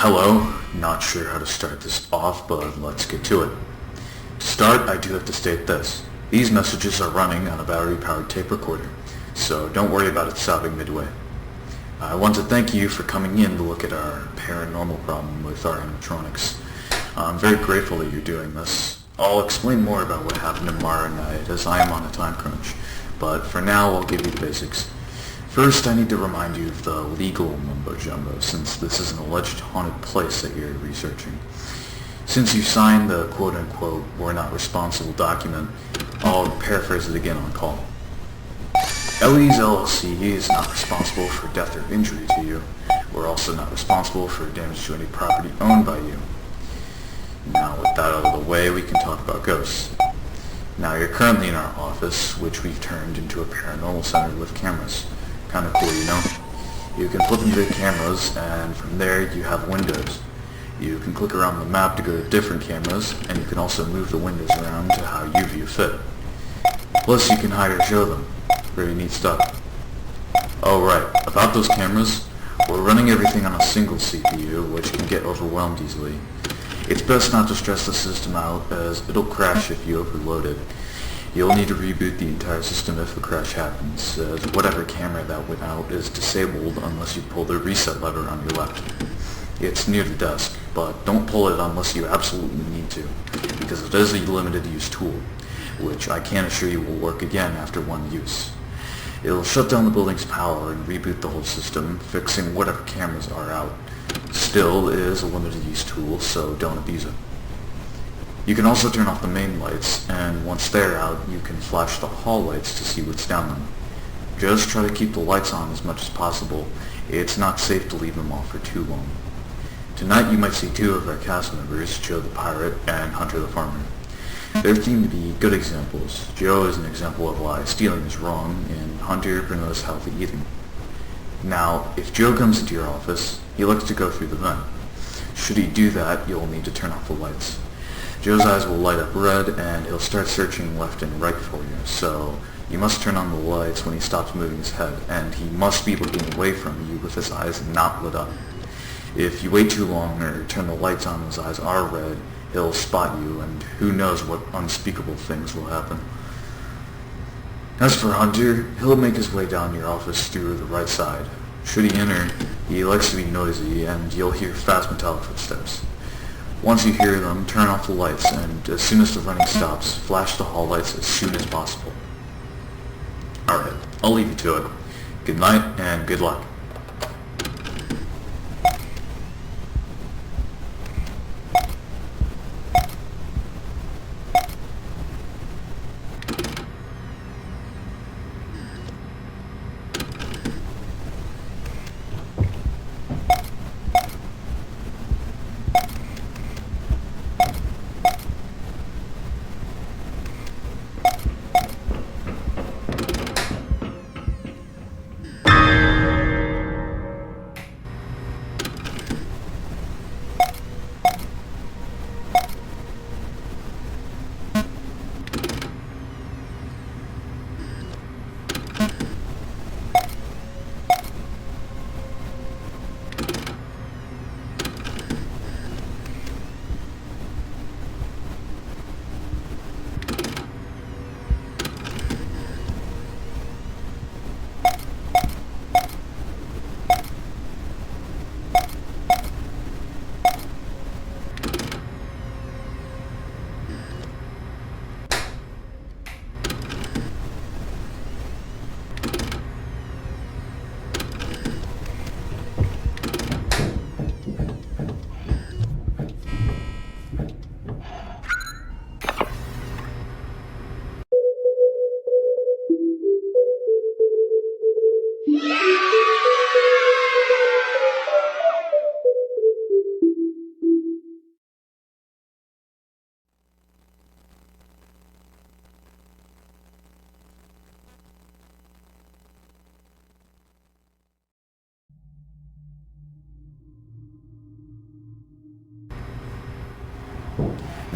Hello, not sure how to start this off, but let's get to it. To start, I do have to state this. These messages are running on a battery-powered tape recorder, so don't worry about it stopping midway. I want to thank you for coming in to look at our paranormal problem with our animatronics. I'm very grateful that you're doing this. I'll explain more about what happened tomorrow night as I am on a time crunch, but for now I'll give you the basics. First, I need to remind you of the legal mumbo-jumbo, since this is an alleged haunted place that you're researching. Since you signed the quote-unquote "we're not responsible" document, I'll paraphrase it again on call. ELLIE'S LLC is not responsible for death or injury to you. We're also not responsible for damage to any property owned by you. Now, with that out of the way, we can talk about ghosts. Now, you're currently in our office, which we've turned into a paranormal center with cameras. Kind of cool, you know? You can flip into the cameras, and from there you have windows. You can click around the map to go to different cameras, and you can also move the windows around to how you view fit. Plus, you can hide or show them. Very neat stuff. Oh right, about those cameras, we're running everything on a single CPU, which can get overwhelmed easily. It's best not to stress the system out, as it'll crash if you overload it. You'll need to reboot the entire system if a crash happens, as whatever camera that went out is disabled unless you pull the reset lever on your left. It's near the desk, but don't pull it unless you absolutely need to, because it is a limited use tool, which I can assure you will work again after one use. It'll shut down the building's power and reboot the whole system, fixing whatever cameras are out. Still, it is a limited use tool, so don't abuse it. You can also turn off the main lights, and once they're out, you can flash the hall lights to see what's down them. Just try to keep the lights on as much as possible. It's not safe to leave them off for too long. Tonight you might see two of our cast members, Joe the Pirate and Hunter the Farmer. They're deemed to be good examples. Joe is an example of why stealing is wrong, and Hunter promotes healthy eating. Now, if Joe comes into your office, he likes to go through the vent. Should he do that, you'll need to turn off the lights. Joe's eyes will light up red, and he'll start searching left and right for you, so you must turn on the lights when he stops moving his head, and he must be looking away from you with his eyes not lit up. If you wait too long or turn the lights on when his eyes are red, he'll spot you, and who knows what unspeakable things will happen. As for Hunter, he'll make his way down your office through the right side. Should he enter, he likes to be noisy, and you'll hear fast metallic footsteps. Once you hear them, turn off the lights, and as soon as the running stops, flash the hall lights as soon as possible. Alright, I'll leave you to it. Good night, and good luck.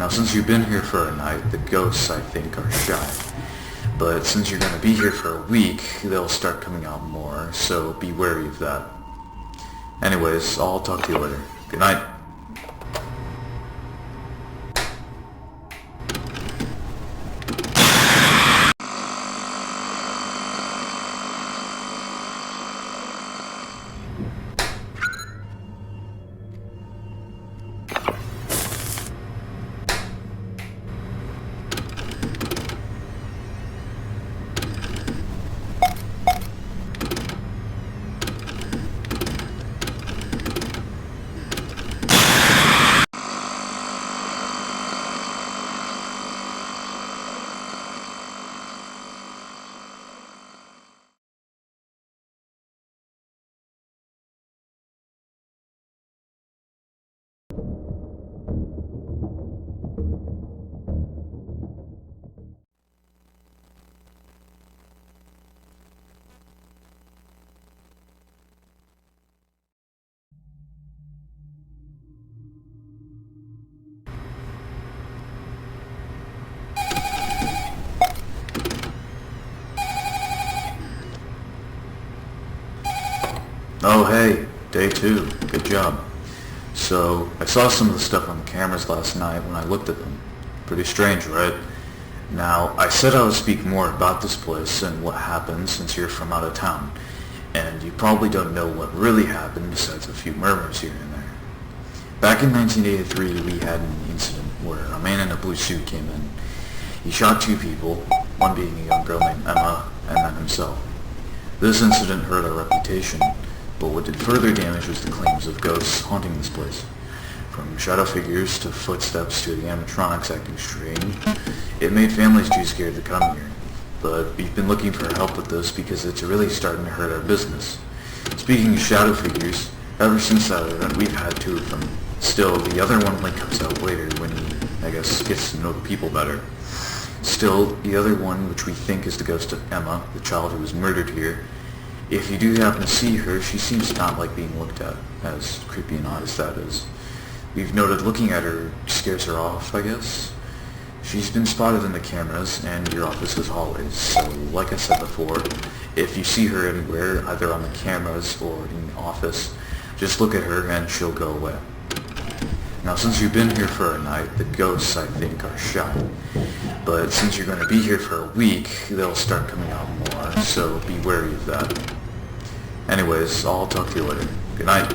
Now, since you've been here for a night, the ghosts, I think, are shy. But since you're going to be here for a week, they'll start coming out more, so be wary of that. Anyways, I'll talk to you later. Good night. Oh hey, day 2. Good job. So, I saw some of the stuff on the cameras last night when I looked at them. Pretty strange, right? Now, I said I would speak more about this place and what happened since you're from out of town, and you probably don't know what really happened besides a few murmurs here and there. Back in 1983, we had an incident where a man in a blue suit came in. He shot 2 people, one being a young girl named Emma, and then himself. This incident hurt our reputation, but what did further damage was the claims of ghosts haunting this place. From shadow figures to footsteps to the animatronics acting strange, it made families too scared to come here. But we've been looking for help with this because it's really starting to hurt our business. Speaking of shadow figures, ever since that event we've had 2 of them. Still, the other one only comes out later when he, I guess, gets to know the people better. Still, the other one, which we think is the ghost of Emma, the child who was murdered here, if you do happen to see her, she seems to not like being looked at, as creepy and odd as that is. We've noted looking at her scares her off, I guess. She's been spotted in the cameras and your office's hallways, so like I said before, if you see her anywhere, either on the cameras or in the office, just look at her and she'll go away. Now since you've been here for a night, the ghosts, I think, are shy. But since you're going to be here for a week, they'll start coming out more, so be wary of that. Anyways, I'll talk to you later. Good night.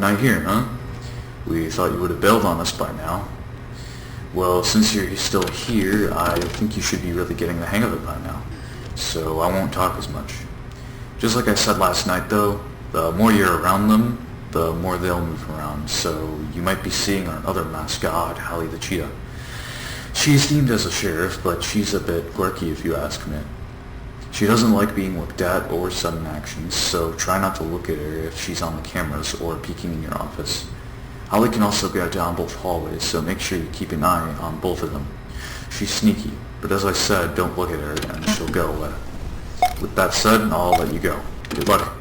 night here, huh? We thought you would have bailed on us by now. Well, since you're still here, I think you should be really getting the hang of it by now. So I won't talk as much. Just like I said last night though, the more you're around them, the more they'll move around. So you might be seeing our other mascot, Hallie the cheetah. She's deemed as a sheriff, but she's a bit quirky if you ask me. She doesn't like being looked at or sudden actions, so try not to look at her if she's on the cameras or peeking in your office. Hallie can also go down both hallways, so make sure you keep an eye on both of them. She's sneaky, but as I said, don't look at her and she'll go away. With that said, I'll let you go. Good luck.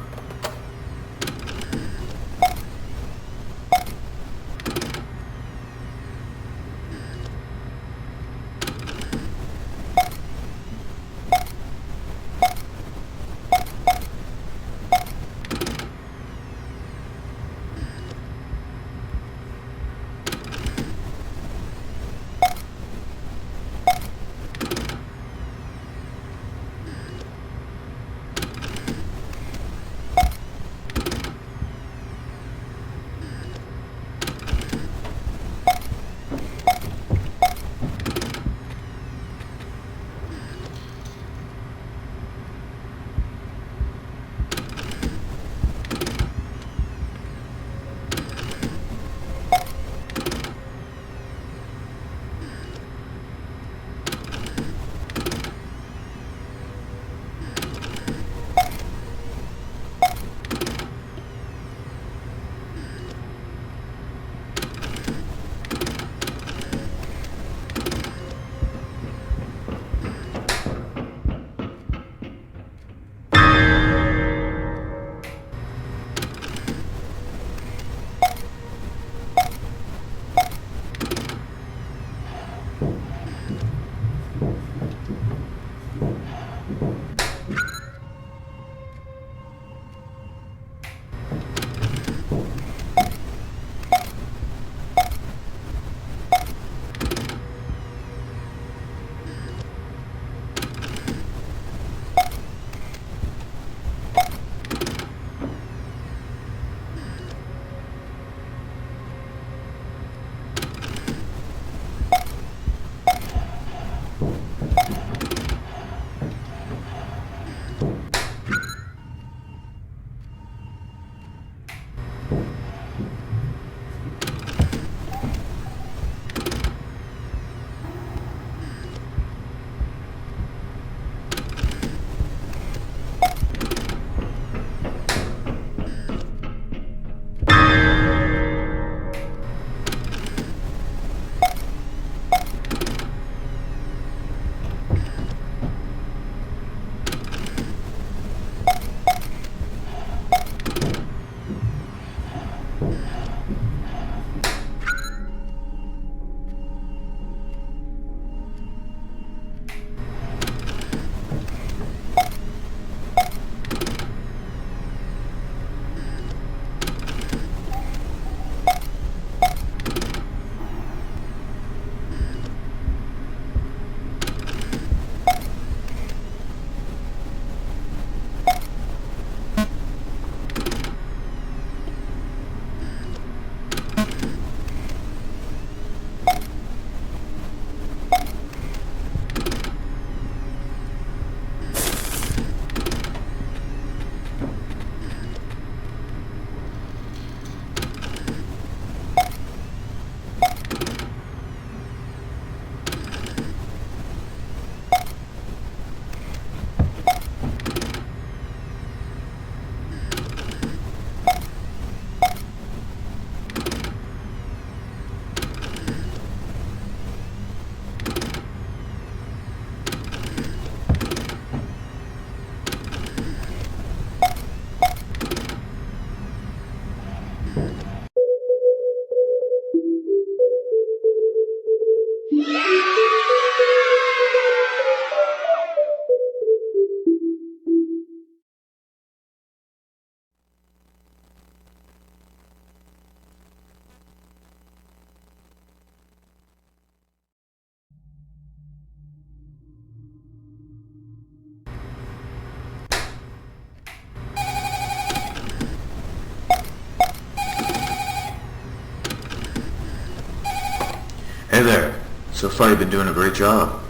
Hey there. So far you've been doing a great job.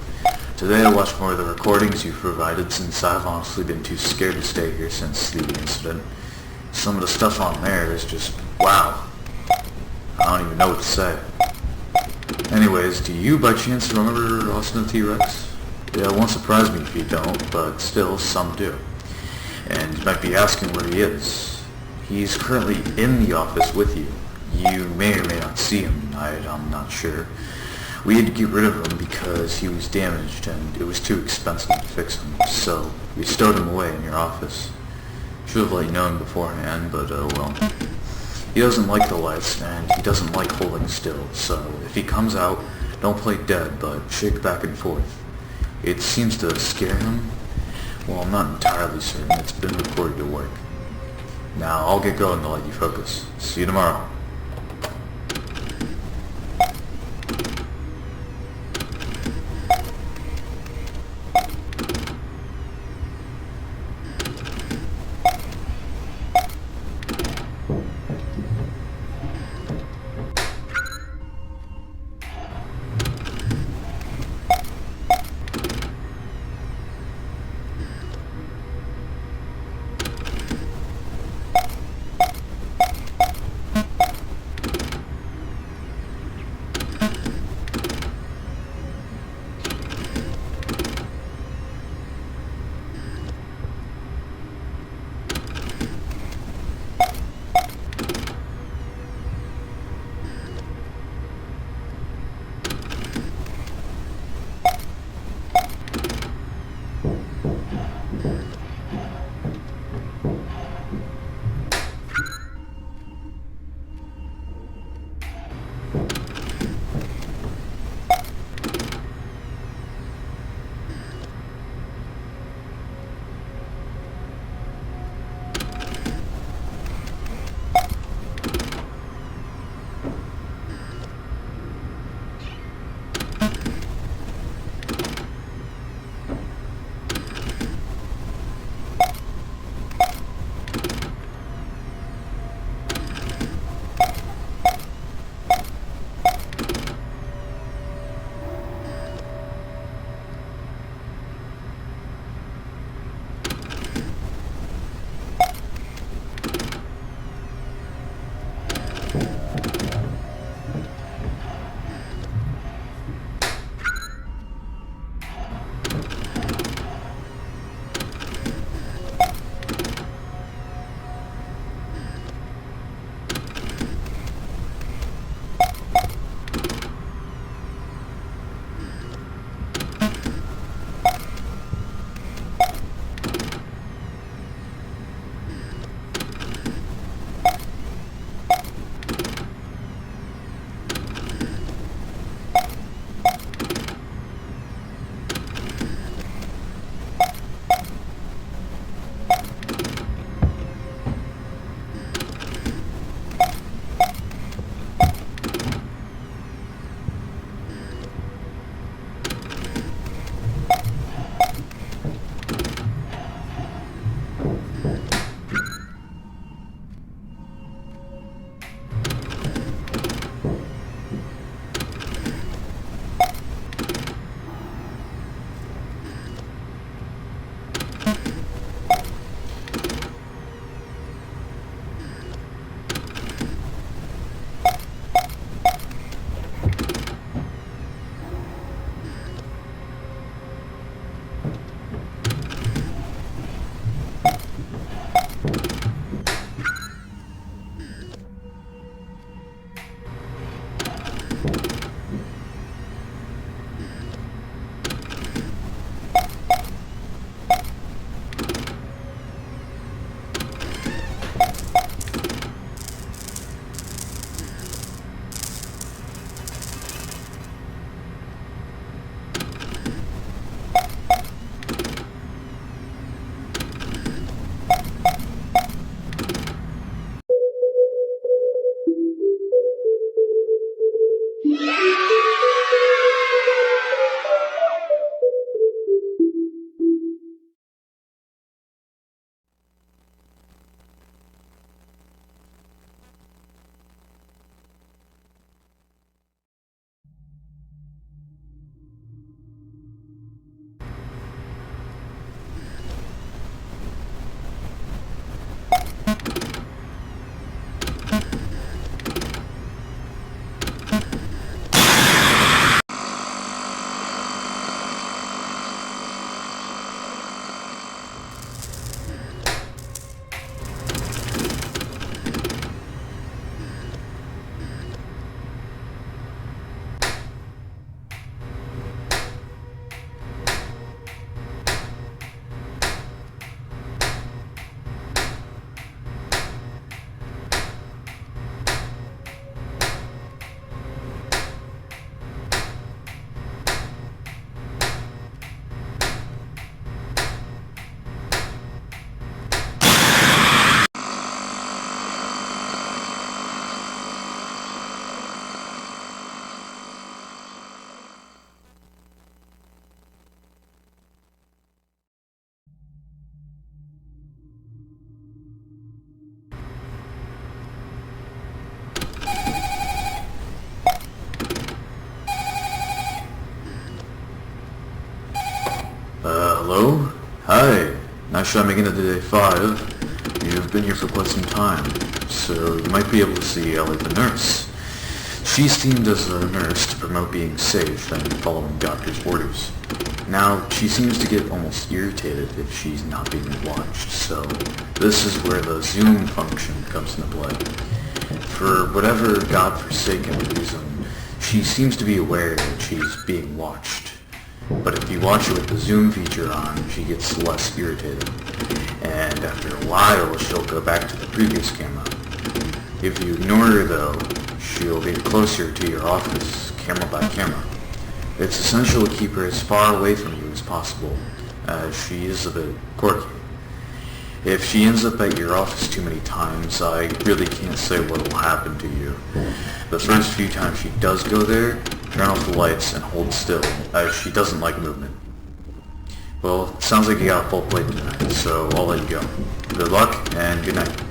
Today I watched more of the recordings you've provided since I've honestly been too scared to stay here since the incident. Some of the stuff on there is just, wow. I don't even know what to say. Anyways, do you by chance remember Austin the T-Rex? Yeah, it won't surprise me if you don't, but still, some do. And you might be asking where he is. He's currently in the office with you. You may or may not see him tonight, I'm not sure. We had to get rid of him because he was damaged and it was too expensive to fix him, so we stowed him away in your office. Should have let you know him beforehand, but well. He doesn't like the lights and he doesn't like holding still, so if he comes out, don't play dead, but shake back and forth. It seems to scare him. Well, I'm not entirely certain. It's been reported to work. Now, I'll get going to let you focus. See you tomorrow. Hi, nice jumping into day 5. You've been here for quite some time, so you might be able to see Ellie the nurse. She's teamed as a nurse to promote being safe and following doctor's orders. Now, she seems to get almost irritated if she's not being watched, so this is where the zoom function comes into play. For whatever godforsaken reason, she seems to be aware that she's being watched. But if you watch her with the zoom feature on, she gets less irritated. And after a while, she'll go back to the previous camera. If you ignore her though, she'll get closer to your office, camera by camera. It's essential to keep her as far away from you as possible, as she is a bit quirky. If she ends up at your office too many times, I really can't say what will happen to you. The first few times she does go there, turn off the lights and hold still, as she doesn't like movement. Well, sounds like you got a full plate tonight, so I'll let you go. Good luck, and good night.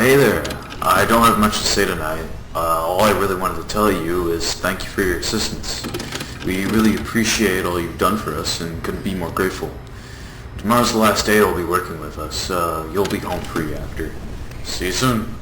Hey there. I don't have much to say tonight. All I really wanted to tell you is thank you for your assistance. We really appreciate all you've done for us and couldn't be more grateful. Tomorrow's the last day you'll be working with us. You'll be home free after. See you soon.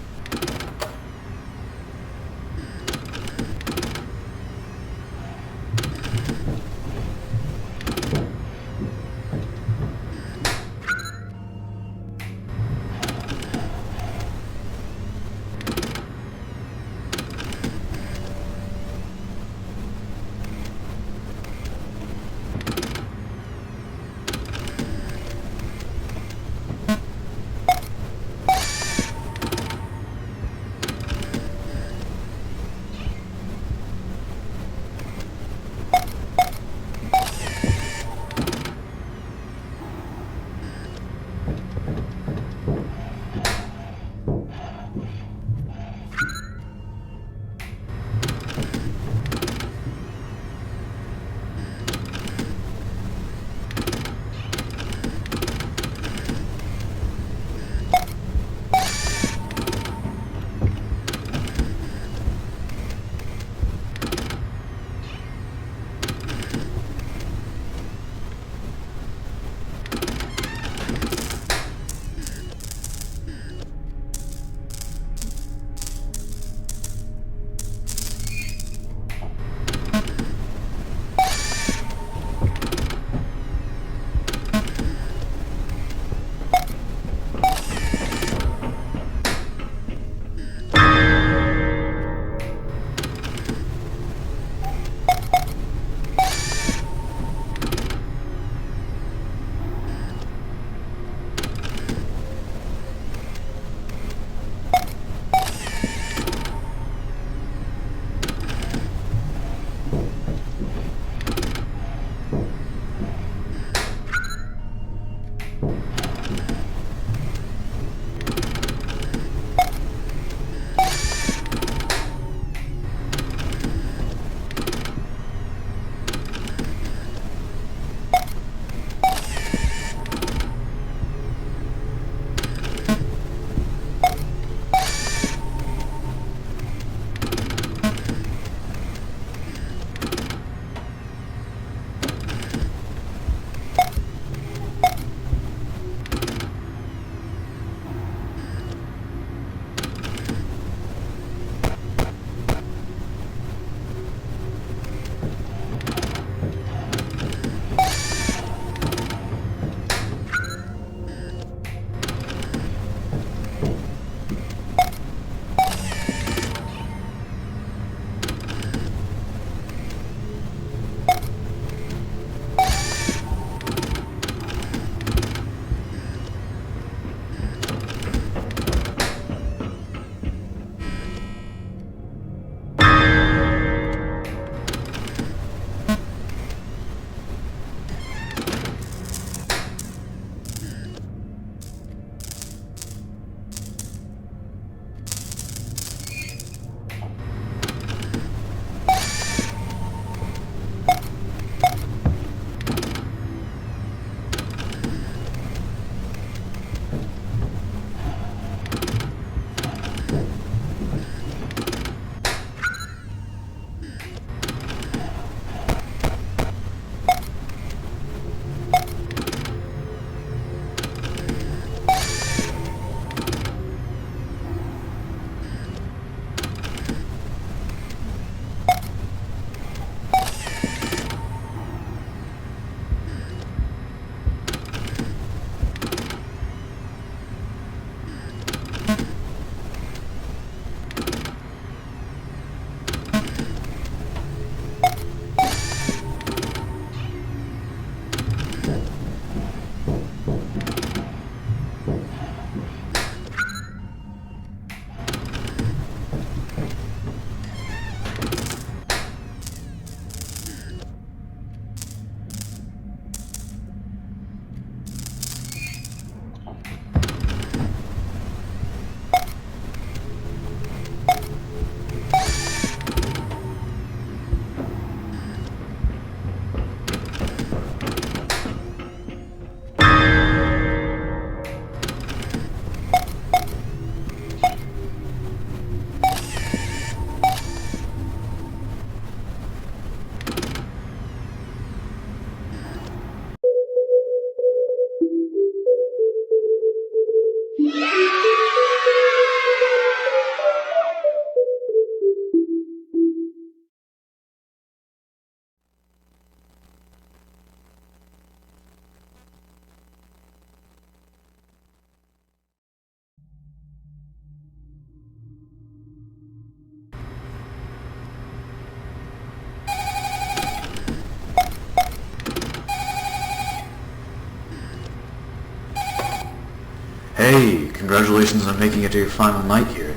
Hey, congratulations on making it to your final night here.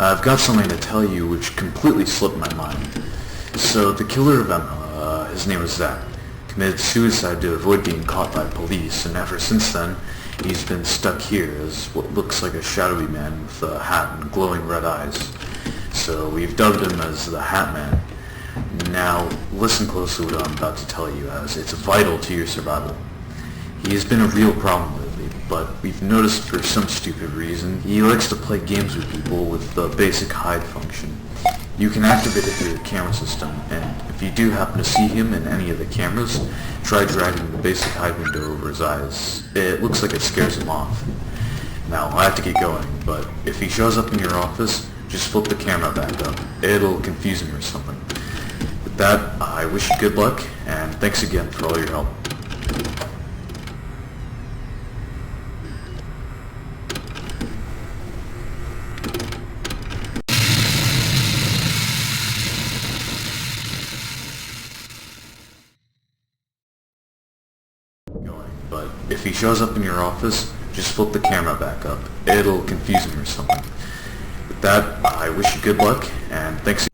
I've got something to tell you which completely slipped my mind. So, the killer of Emma, his name was Zach, committed suicide to avoid being caught by police, and ever since then, he's been stuck here as what looks like a shadowy man with a hat and glowing red eyes. So, we've dubbed him as the Hat Man. Now, listen closely to what I'm about to tell you, as it's vital to your survival. He has been a real problem lately, but we've noticed for some stupid reason, he likes to play games with people with the basic hide function. You can activate it through the camera system, and if you do happen to see him in any of the cameras, try dragging the basic hide window over his eyes. It looks like it scares him off. Now, I have to get going, but if he shows up in your office, just flip the camera back up. It'll confuse him or something. With that, I wish you good luck, and thanks again for all your help. But if he shows up in your office, just flip the camera back up. It'll confuse him or something. With that, I wish you good luck, and thanks again.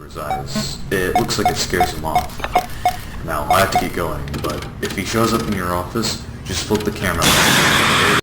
His eyes. It looks like it scares him off. Now, I have to get going, but if he shows up in your office, just flip the camera back.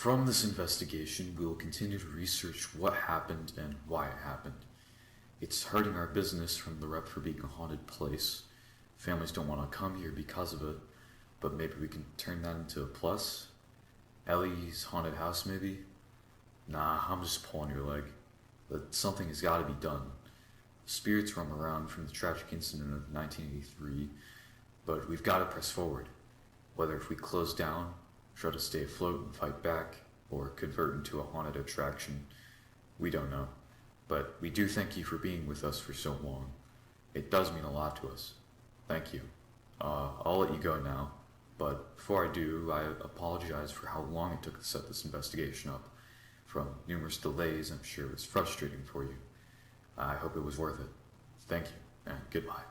From this investigation, we will continue to research what happened and why it happened. It's hurting our business from the rep for being a haunted place. Families don't want to come here because of it, but maybe we can turn that into a plus? Ellie's haunted house, maybe? Nah, I'm just pulling your leg. But something has got to be done. Spirits roam around from the tragic incident of 1983, but we've got to press forward. Whether if we close down, try to stay afloat and fight back, or convert into a haunted attraction, we don't know. But we do thank you for being with us for so long. It does mean a lot to us. Thank you. I'll let you go now, but before I do, I apologize for how long it took to set this investigation up. From numerous delays, I'm sure it was frustrating for you. I hope it was worth it. Thank you, and goodbye.